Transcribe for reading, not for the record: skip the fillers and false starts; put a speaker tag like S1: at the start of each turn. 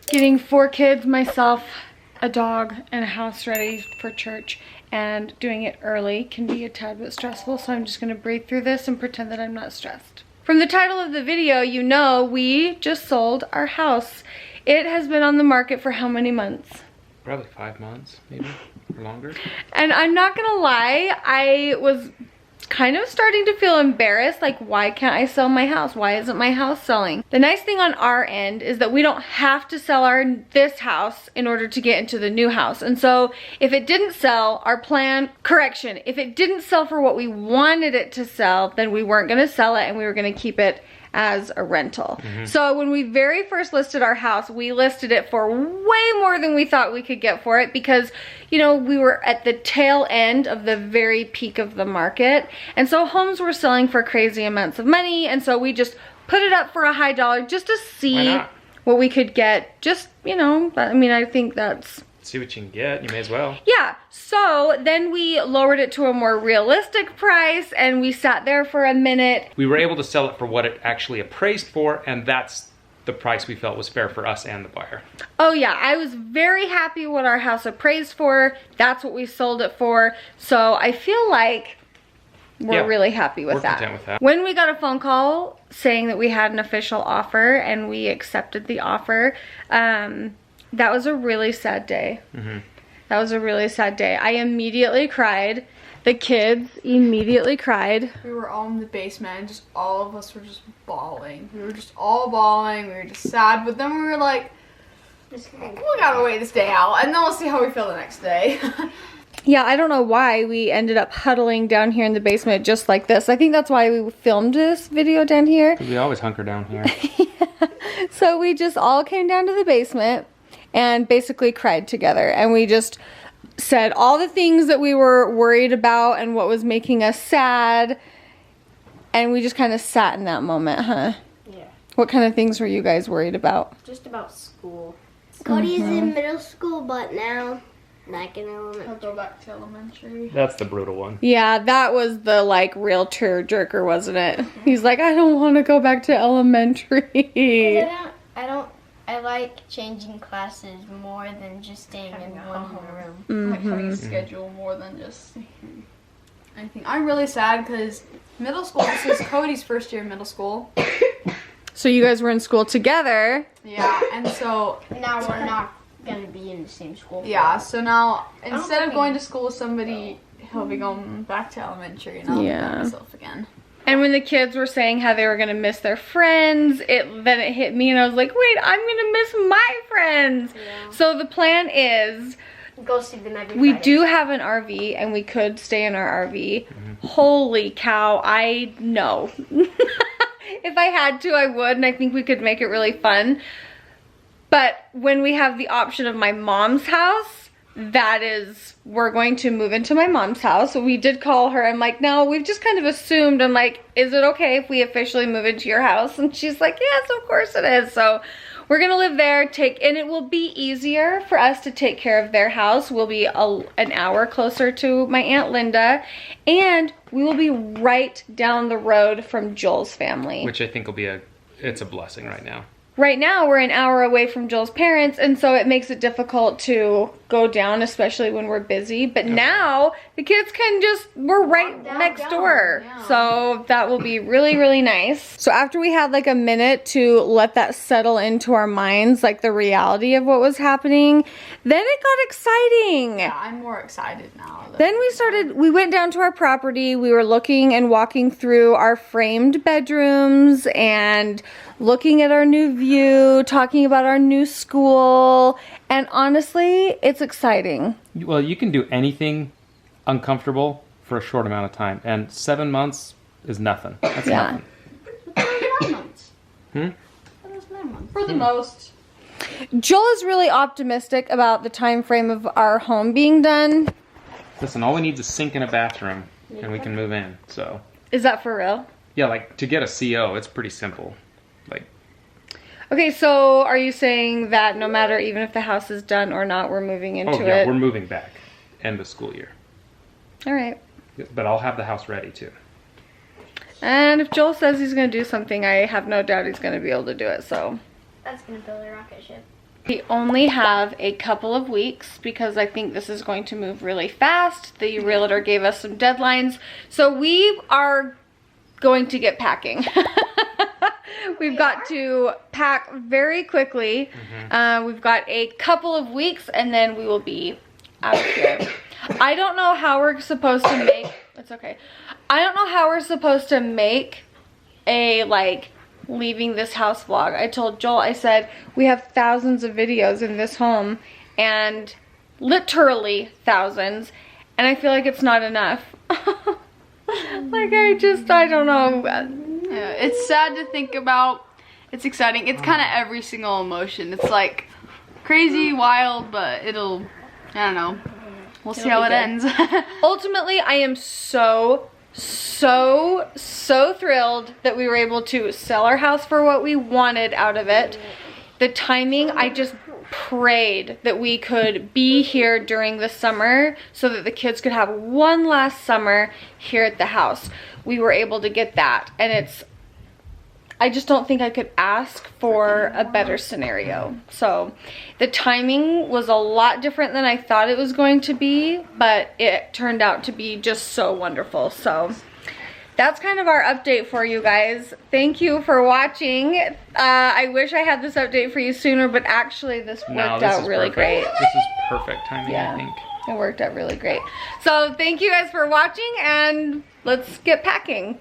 S1: getting 4 kids, myself, a dog, and a house ready for church, and doing it early can be a tad bit stressful, so I'm just gonna breathe through this and pretend that I'm not stressed. From the title of the video, you know we just sold our house. It has been on the market for how many months?
S2: Probably 5 months, maybe, or longer.
S1: And I'm not gonna lie, I was kind of starting to feel embarrassed, like, why can't I sell my house? Why isn't my house selling? The nice thing on our end is that we don't have to sell this house in order to get into the new house. And so if it didn't sell, if it didn't sell for what we wanted it to sell, then we weren't gonna sell it and we were gonna keep it as a rental. So when we very first listed our house, we listed it for way more than we thought we could get for it because, you know, we were at the tail end of the very peak of the market. And so homes were selling for crazy amounts of money. And so we just put it up for a high dollar just to see what we could get. Just, you know, I mean, I think that's...
S2: See what you can get, you may as well.
S1: Yeah, so then we lowered it to a more realistic price and we sat there for a minute.
S2: We were able to sell it for what it actually appraised for, and that's the price we felt was fair for us and the buyer.
S1: Oh yeah, I was very happy what our house appraised for. That's what we sold it for. So I feel like we're really happy with that.
S2: Content with that.
S1: When we got a phone call saying that we had an official offer and we accepted the offer, that was a really sad day. That was a really sad day. I immediately cried. The kids immediately cried.
S3: We were all in the basement and just all of us were just bawling. We were just all bawling. We were just sad. But then we were like, we gotta wait this day out and then we'll see how we feel the next day.
S1: Yeah, I don't know why we ended up huddling down here in the basement just like this. I think that's why we filmed this video down here.
S2: We always hunker down here.
S1: So we just all came down to the basement and basically cried together, and we just said all the things that we were worried about and what was making us sad, and we just kind of sat in that moment, huh?
S4: Yeah.
S1: What kind of things were you guys worried about?
S4: Just about school.
S5: Cody's in middle school, but now back in elementary.
S3: I'll go back to elementary.
S2: That's the brutal one.
S1: Yeah, that was the like real tearjerker, wasn't it? He's like, I don't want to go back to elementary.
S4: I like changing classes more than just staying in one room.
S3: Like having a schedule more than just anything. I'm really sad because middle school, this is Cody's first year in middle school.
S1: So you guys were in school together.
S3: Yeah, and so
S4: Now we're not going to be in the same school.
S3: yeah, so now instead of going to school with somebody, he'll be going back to elementary and I'll be by myself again.
S1: And when the kids were saying how they were gonna miss their friends, then it hit me and I was like, wait, I'm gonna miss my friends. Yeah. So the plan is,
S4: Go see them every
S1: we
S4: Friday.
S1: do have an RV and we could stay in our RV. Holy cow, I know. If I had to, I would, and I think we could make it really fun. But when we have the option of my mom's house, we're going to move into my mom's house. So we did call her. I'm like, no, we've just kind of assumed. I'm like, is it okay if we officially move into your house? And she's like, yes, of course it is. So we're gonna live there, and it will be easier for us to take care of their house. We'll be an hour closer to my Aunt Linda, and we will be right down the road from Joel's family.
S2: Which I think will be it's a blessing right now.
S1: Right now, we're an hour away from Joel's parents, and so it makes it difficult to go down, especially when we're busy. But now, the kids we're right next door. Yeah. So that will be really, really nice. So after we had like a minute to let that settle into our minds, like the reality of what was happening, then it got exciting.
S3: Yeah, I'm more excited now.
S1: Then we went down to our property. We were looking and walking through our framed bedrooms and looking at our new view, talking about our new school, and honestly, it's exciting.
S2: Well, you can do anything uncomfortable for a short amount of time, and 7 months is nothing. That's nothing.
S3: 9 months.
S2: Hmm?
S3: That was 9 months. For the most.
S1: Joel is really optimistic about the time frame of our home being done.
S2: Listen, all we need is a sink and a bathroom, and we can move in, so.
S1: Is that for real?
S2: Yeah, like, to get a CO, it's pretty simple.
S1: Okay, so are you saying that no matter, even if the house is done or not, we're moving into it?
S2: Oh yeah, we're moving back. End of school year.
S1: All right.
S2: But I'll have the house ready too.
S1: And if Joel says he's going to do something, I have no doubt he's going to be able to do it, so.
S4: That's going to build a rocket ship.
S1: We only have a couple of weeks because I think this is going to move really fast. The realtor gave us some deadlines. So we are going to get packing. We've got to pack very quickly. We've got a couple of weeks and then we will be out of here. I don't know how we're supposed to make, it's okay. I don't know how we're supposed to make a like leaving this house vlog. I told Joel, I said, we have thousands of videos in this home and literally thousands. And I feel like it's not enough. Like I don't know.
S3: Yeah, it's sad to think about. It's exciting. It's kind of every single emotion. It's like crazy, wild, but I don't know. We'll see how it ends.
S1: Ultimately, I am so thrilled that we were able to sell our house for what we wanted out of it. The timing, I just prayed that we could be here during the summer so that the kids could have one last summer here at the house. We were able to get that, and I just don't think I could ask for a better scenario. So the timing was a lot different than I thought it was going to be, but it turned out to be just so wonderful. So that's kind of our update for you guys. Thank you for watching. I wish I had this update for you sooner, but actually this worked out really great.
S2: This is perfect timing, I think.
S1: It worked out really great. So thank you guys for watching, and let's get packing.